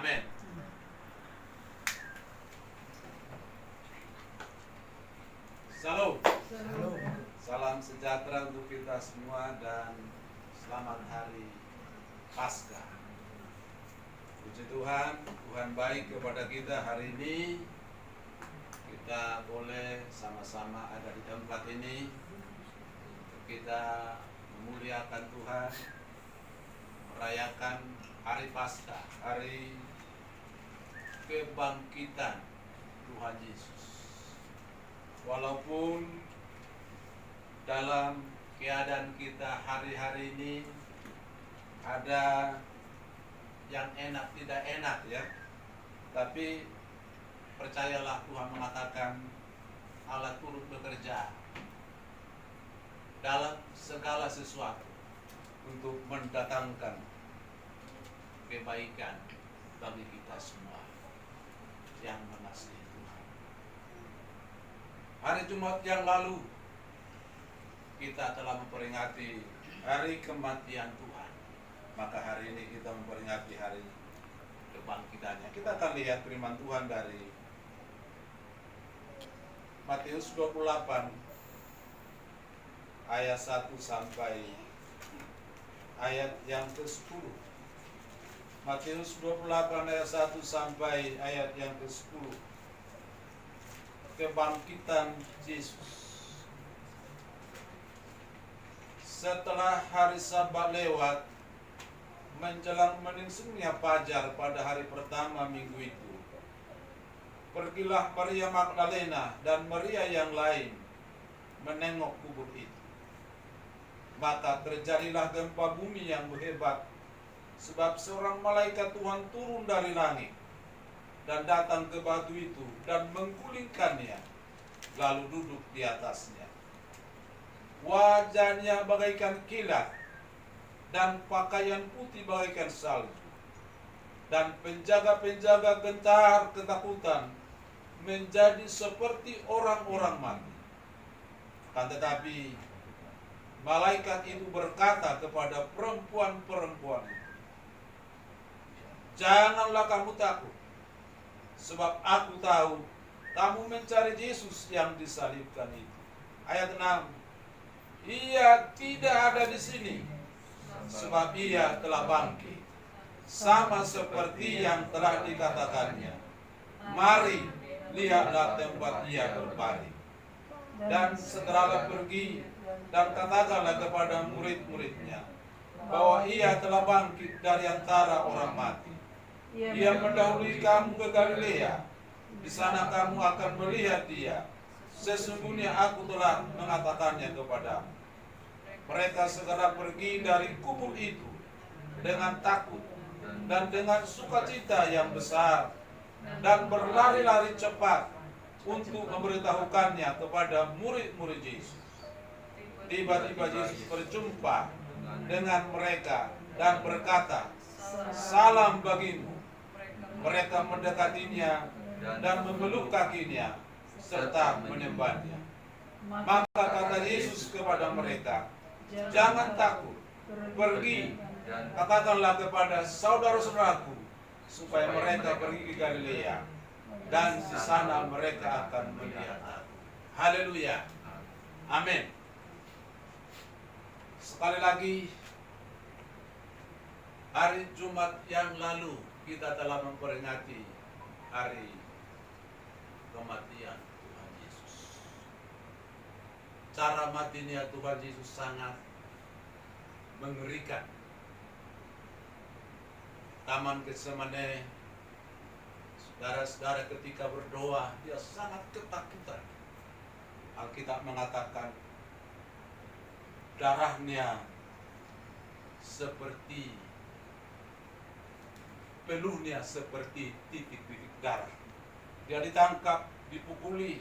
Amin. Salam. Salam sejahtera untuk kita semua dan selamat hari Paskah. Puji Tuhan, Tuhan baik kepada kita hari ini. Kita boleh sama-sama ada di tempat ini. Kita memuliakan Tuhan, merayakan hari Paskah, hari kebangkitan Tuhan Yesus. Walaupun dalam keadaan kita hari-hari ini ada yang enak tidak enak ya, tapi percayalah Tuhan mengatakan Allah turut bekerja dalam segala sesuatu untuk mendatangkan kebaikan bagi kita semua yang mengasihi Tuhan. Hari Jumat yang lalu kita telah memperingati hari kematian Tuhan. Maka hari ini kita memperingati hari kebangkitannya. Kita akan lihat firman Tuhan dari Matius 28 ayat 1 sampai ayat yang ke-10. Matius 28 ayat 1 sampai ayat yang ke-10. Kebangkitan Yesus. Setelah hari Sabat lewat, menjelang meningsingnya fajar pada hari pertama minggu itu, pergilah Maria Magdalena dan Maria yang lain menengok kubur itu. Maka terjadilah gempa bumi yang hebat, sebab seorang malaikat Tuhan turun dari langit dan datang ke batu itu dan menggulingkannya, lalu duduk di atasnya. Wajahnya bagaikan kilat dan pakaian putih bagaikan salju. Dan penjaga-penjaga gentar ketakutan menjadi seperti orang-orang mati. Kan tetapi malaikat itu berkata kepada perempuan-perempuan, janganlah kamu takut, sebab aku tahu kamu mencari Yesus yang disalibkan itu. Ayat 6. Ia tidak ada di sini, sebab ia telah bangkit, sama seperti yang telah dikatakannya. Mari, lihatlah tempat ia berbaring. Dan segeralah pergi dan katakanlah kepada murid-muridnya bahwa ia telah bangkit dari antara orang mati. Ia mendahului kamu ke Galilea. Di sana kamu akan melihat dia. Sesungguhnya aku telah mengatakannya kepadamu. Mereka segera pergi dari kubur itu dengan takut dan dengan sukacita yang besar, dan berlari-lari cepat untuk memberitahukannya kepada murid-murid Yesus. Tiba-tiba Yesus berjumpa dengan mereka dan berkata, salam bagimu. Mereka mendekatinya dan memeluk kakinya serta menyembahnya. Maka kata Yesus kepada mereka, jangan takut, pergi, katakanlah kepada saudara-saudaraku supaya mereka pergi ke Galilea, dan di sana mereka akan melihat aku. Haleluya. Amin. Sekali lagi, hari Jumat yang lalu kita telah memperingati hari kematian Tuhan Yesus. Cara matinya Tuhan Yesus sangat mengerikan. Taman Getsemane, saudara-saudara ketika berdoa, dia sangat ketakutan. Alkitab mengatakan darahnya seperti, peluhnya seperti titik-titik darah. Dia ditangkap, dipukuli,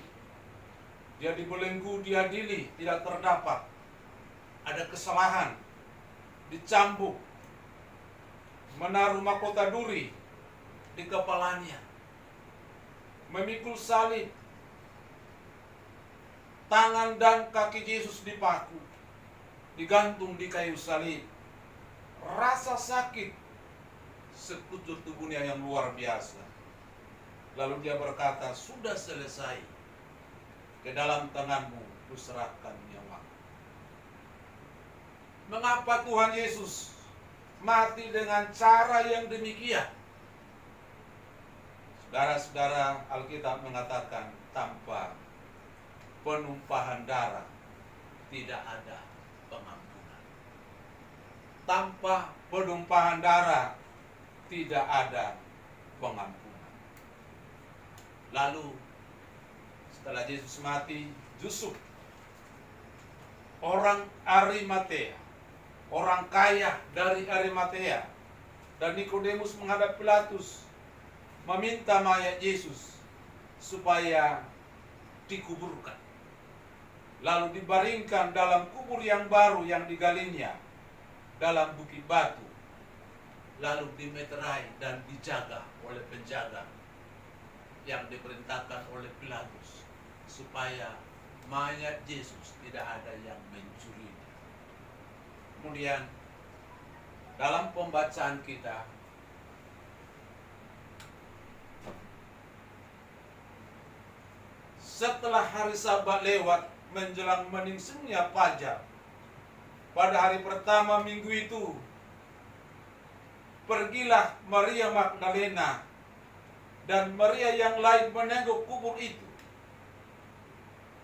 dia dibelenggu, diadili, tidak terdapat ada kesalahan, dicambuk, menaruh mahkota duri di kepalanya, memikul salib, tangan dan kaki Yesus dipaku, digantung di kayu salib. Rasa sakit sekutur tubuhnya yang luar biasa. Lalu dia berkata, sudah selesai, ke dalam tanganmu kuserahkan nyawaku. Mengapa Tuhan Yesus mati dengan cara yang demikian? Saudara-saudara, Alkitab mengatakan tanpa penumpahan darah tidak ada pengampunan. Tanpa penumpahan darah tidak ada pengampunan. Lalu setelah Yesus mati, Yusuf, orang Arimatea, orang kaya dari Arimatea, dan Nikodemus menghadap Pilatus meminta mayat Yesus supaya dikuburkan, lalu dibaringkan dalam kubur yang baru yang digalinya dalam bukit batu, lalu dimeterai dan dijaga oleh penjaga yang diperintahkan oleh Pilatus supaya mayat Yesus tidak ada yang mencurinya. Kemudian dalam pembacaan kita, setelah hari Sabat lewat menjelang meningsingnya fajar, pada hari pertama minggu itu, pergilah Maria Magdalena dan Maria yang lain menengok kubur itu.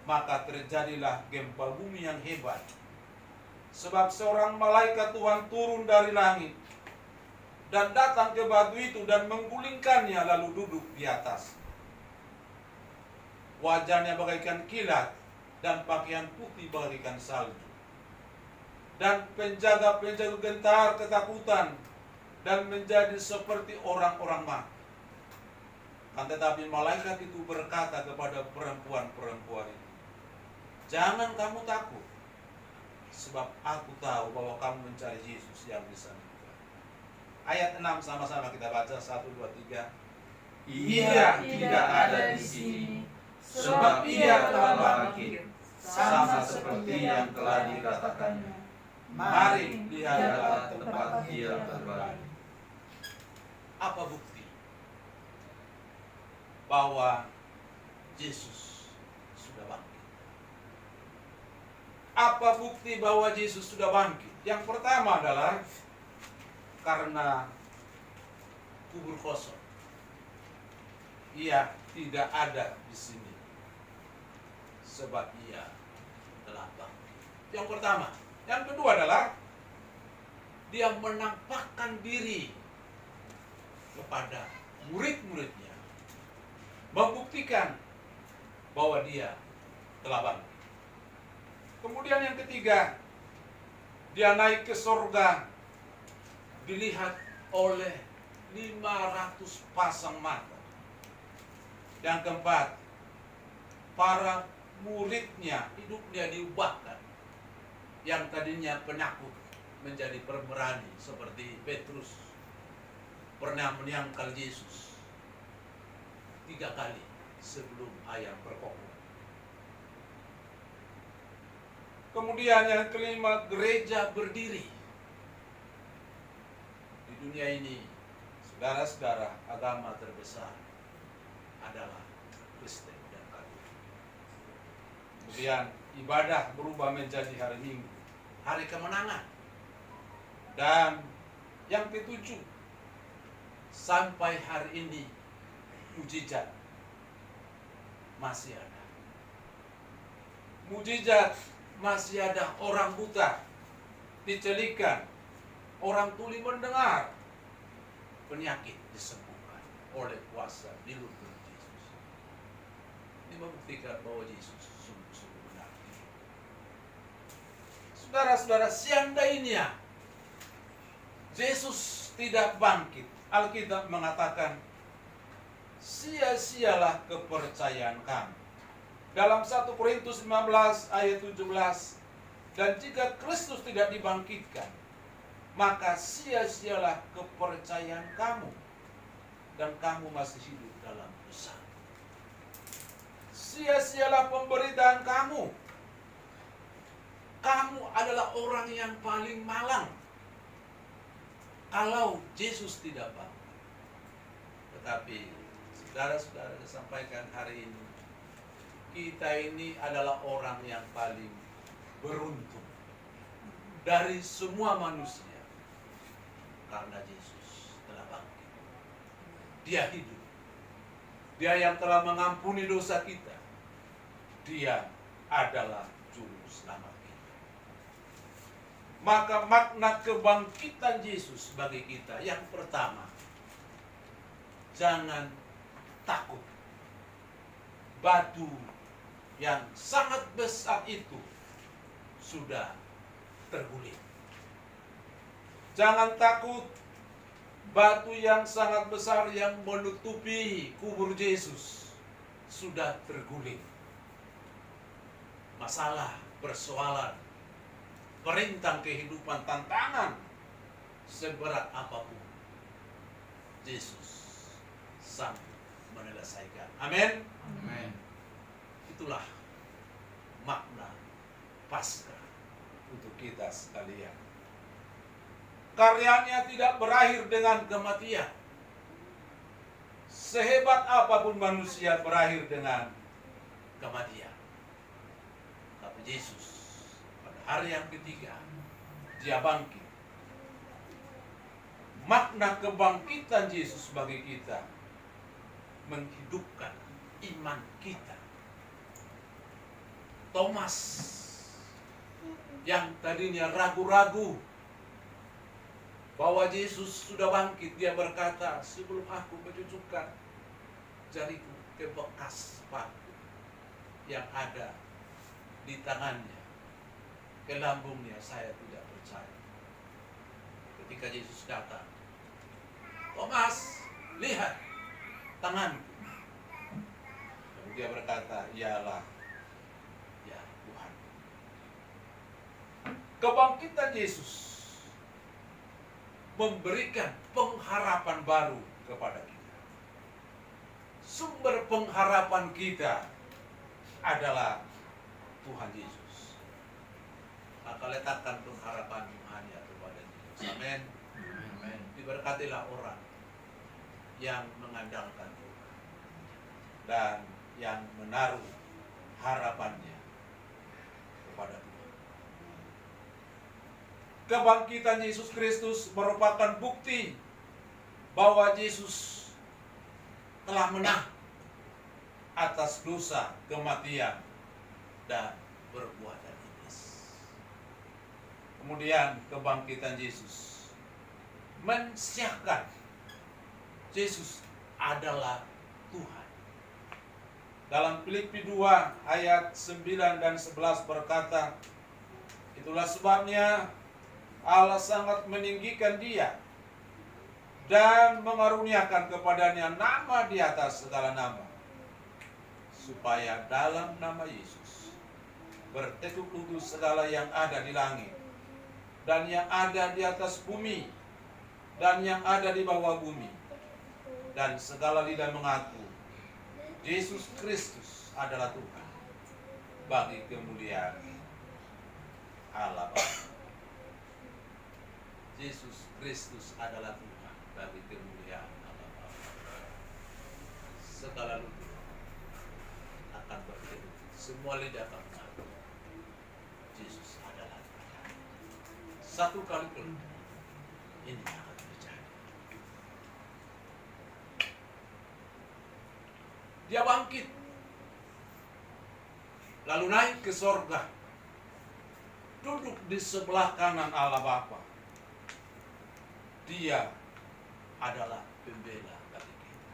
Maka terjadilah gempa bumi yang hebat, sebab seorang malaikat Tuhan turun dari langit dan datang ke batu itu dan menggulingkannya lalu duduk di atas. Wajahnya bagaikan kilat dan pakaian putih bagaikan salju. Dan penjaga-penjaga gentar ketakutan dan menjadi seperti orang-orang mati. Kan tetapi malaikat itu berkata kepada perempuan-perempuan itu, jangan kamu takut, sebab aku tahu bahwa kamu mencari Yesus yang disalibkan. Ayat 6 sama-sama kita baca, 1, 2, 3. Ia tidak ada di sini, sebab ia telah bangkit, sama seperti yang telah dikatakannya. Mari lihatlah tempat dia terbaring. Apa bukti bahwa Yesus sudah bangkit? Apa bukti bahwa Yesus sudah bangkit? Yang pertama adalah karena kubur kosong. Ia tidak ada di sini, sebab ia telah bangkit. Yang pertama. Yang kedua adalah dia menampakkan diri kepada murid-muridnya, membuktikan bahwa dia telah bangkit. Kemudian yang ketiga, dia naik ke surga, dilihat oleh 500 pasang mata. Yang keempat, para muridnya hidupnya diubahkan. Yang tadinya penakut menjadi pemberani seperti Petrus, pernah menyangkal Yesus 3 kali sebelum ayam berkokok. Kemudian yang kelima, gereja berdiri. Di dunia ini, saudara-saudara, agama terbesar adalah Kristen dan Katolik. Kemudian ibadah berubah menjadi hari Minggu, hari kemenangan. Dan yang ketujuh, sampai hari ini mujizat masih ada. Mujizat masih ada, orang buta dicelikan, orang tuli mendengar, penyakit disembuhkan oleh kuasa di lutut Yesus. Ini membuktikan bahwa Yesus sungguh-sungguh benar. Saudara-saudara, seandainya Yesus tidak bangkit, Alkitab mengatakan sia-sialah kepercayaan kami. Dalam 1 Korintus 15 ayat 17, dan jika Kristus tidak dibangkitkan, maka sia-sialah kepercayaan kamu, dan kamu masih hidup dalam dosa. Sia-sialah pemberitaan kamu. Kamu adalah orang yang paling malang. kalau Yesus tidak bangkit. Tetapi saudara-saudara sampaikan hari ini, kita ini adalah orang yang paling beruntung dari semua manusia. Karena Yesus telah bangkit. Dia hidup. Dia yang telah mengampuni dosa kita. Dia adalah juru selamat kita. Maka makna kebangkitan Yesus bagi kita yang pertama, jangan takut. Batu yang sangat besar itu sudah terguling. Jangan takut, batu yang sangat besar yang menutupi kubur Yesus sudah terguling. Masalah, persoalan, perintah kehidupan, tantangan seberat apapun, Yesus sanggup menyelesaikan. Amin. Amin. Itulah makna Paskah untuk kita sekalian. Karyanya tidak berakhir dengan kematian. Sehebat apapun manusia berakhir dengan kematian. Tapi Yesus pada hari yang ketiga, dia bangkit. Makna kebangkitan Yesus bagi kita menghidupkan iman kita. Thomas yang tadinya ragu-ragu bahwa Yesus sudah bangkit, dia berkata, sebelum aku menunjukkan jariku ke bekas paku yang ada di tangannya, ke lambungnya, saya tidak percaya. Ketika Yesus datang, Thomas, lihat tanganku. Lalu dia berkata, ialah ya Tuhan. Kebangkitan Yesus memberikan pengharapan baru kepada kita. Sumber pengharapan kita adalah Tuhan Yesus. Maka letakkan pengharapanmu hanya kepada Yesus. Amin. Amin. Diberkatilah orang yang mengandalkan Tuhan dan yang menaruh harapannya kepada Tuhan. Kebangkitan Yesus Kristus merupakan bukti bahwa Yesus telah menang atas dosa, kematian, dan perbuatan iblis. Kemudian kebangkitan Yesus mensyahkan Yesus adalah Tuhan. Dalam Filipi 2 ayat 9 dan 11 berkata, itulah sebabnya Allah sangat meninggikan dia dan mengaruniakan kepadanya nama di atas segala nama, supaya dalam nama Yesus bertekuk lutut segala yang ada di langit dan yang ada di atas bumi dan yang ada di bawah bumi, dan segala lidah mengaku Yesus Kristus adalah Tuhan, bagi kemuliaan Allah Bapa. Yesus Kristus adalah Tuhan, bagi kemuliaan Allah Bapa. Segala lutut akan bertekuk, semua lidah akan mengaku Yesus adalah Tuhan. Satu kali pun ini akan terjadi. Dia bangkit, lalu naik ke sorga, duduk di sebelah kanan Allah Bapa. Dia adalah pembela bagi kita.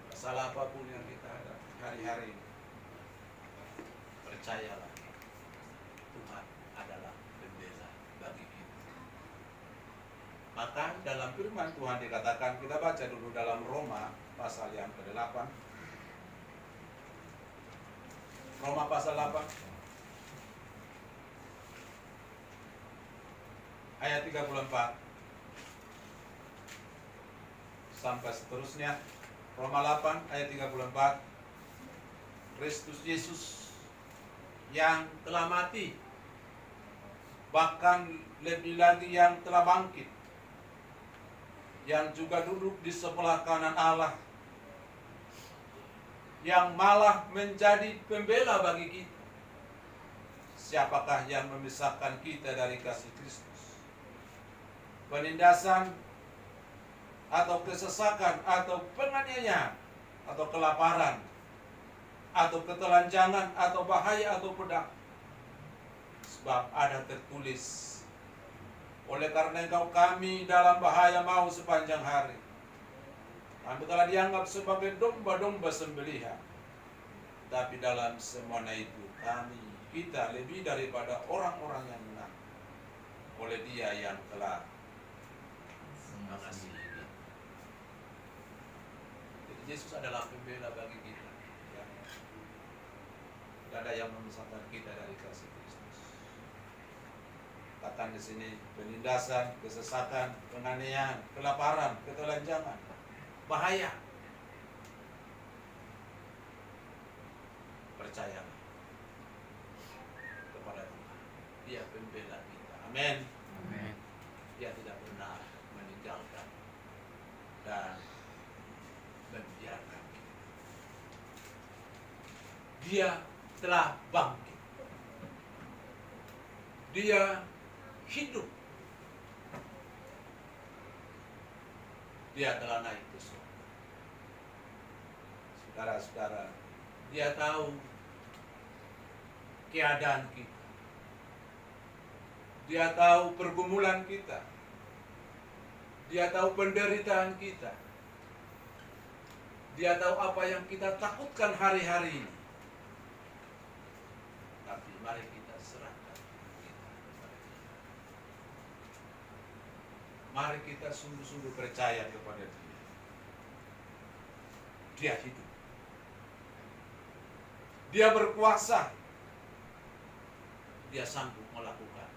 Masalah apapun yang kita hadapi hari-hari ini, percayalah, Tuhan adalah pembela bagi kita. Maka dalam firman Tuhan dikatakan, kita baca dulu dalam Roma pasal yang ke-8. Roma pasal 8 ayat 34 sampai seterusnya. Roma 8 ayat 34. Kristus Yesus yang telah mati bahkan lebih lagi yang telah bangkit, yang juga duduk di sebelah kanan Allah, yang malah menjadi pembela bagi kita. Siapakah yang memisahkan kita dari kasih Kristus? Penindasan, atau kesesakan, atau penganiayaan, atau kelaparan, atau ketelanjangan, atau bahaya, atau pedang. Sebab ada tertulis, oleh karena engkau kami dalam bahaya mau sepanjang hari. Kami telah dianggap sebagai domba-domba sembelihan. Tapi dalam semuanya itu kita lebih daripada orang-orang yang menang oleh Dia yang telah mengasihi kita. Jadi Yesus adalah pembela bagi kita. Ya. Tidak ada yang memisahkan kita dari kasih Kristus. Katakan di sini penindasan, kesesakan, penganiayaan, kelaparan, ketelanjangan, bahaya. Percayalah kepada Tuhan. Dia pembela kita. Amin. Amin. Dia tidak pernah meninggalkan dan membiarkan kita. Dia telah bangkit. Dia hidup. Dia telah naik ke surga. Saudara-saudara, Dia tahu keadaan kita. Dia tahu pergumulan kita. Dia tahu penderitaan kita. Dia tahu apa yang kita takutkan hari-hari ini. Tapi mari kita serahkan kita kepada Dia. Mari kita sungguh-sungguh percaya kepada Dia. Dia hidup. Dia berkuasa. Dia sanggup melakukan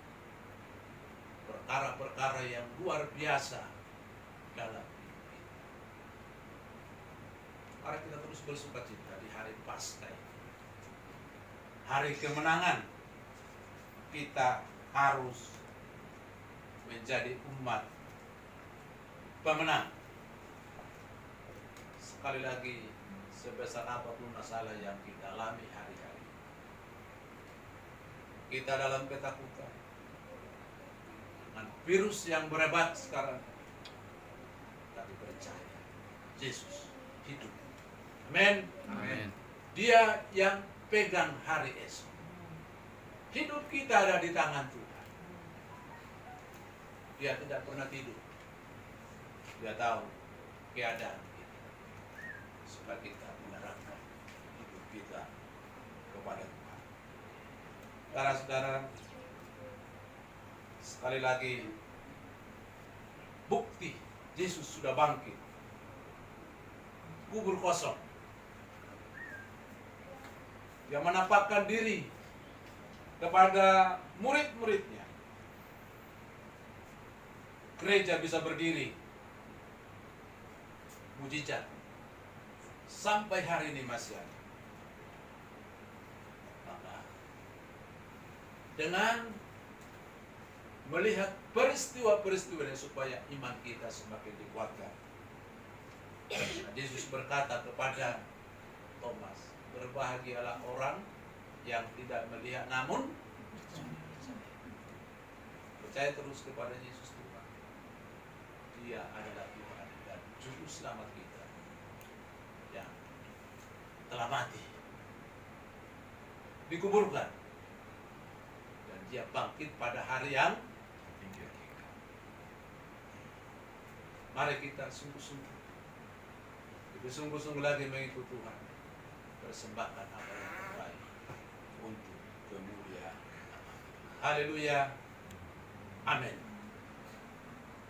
perkara-perkara yang luar biasa dalam hidup kita. Mari kita terus bersukacita di hari Paskah ini. Hari kemenangan. Kita harus menjadi umat pemenang. Sekali lagi, sebesar apapun masalah yang kita alami hari-hari, kita dalam ketakutan dengan virus yang berebat sekarang, tapi percaya Yesus hidup. Amin. Amin. Dia yang pegang hari esok. Hidup kita ada di tangan Tuhan. Dia tidak pernah tidur. Dia tahu keadaan kita, supaya kita menyerahkan hidup kita kepada Tuhan. Saudara-saudara, sekali lagi, bukti Yesus sudah bangkit. Kubur kosong. Dia menampakkan diri kepada murid-muridnya. Gereja bisa berdiri. Mujizat. Sampai hari ini masih ada. Maka dengan melihat peristiwa-peristiwa ini supaya iman kita semakin dikuatkan. Yesus berkata kepada Thomas, berbahagialah orang yang tidak melihat namun percaya terus kepada Yesus Tuhan. Dia adalah Tuhan dan juru selamat kita yang telah mati, dikuburkan, dan Dia bangkit pada hari yang ketiga. Mari kita sungguh-sungguh, lebih sungguh-sungguh lagi mengikut Tuhan, persembahkan apa yang terbaik untuk kemuliaan. Haleluya. Amin.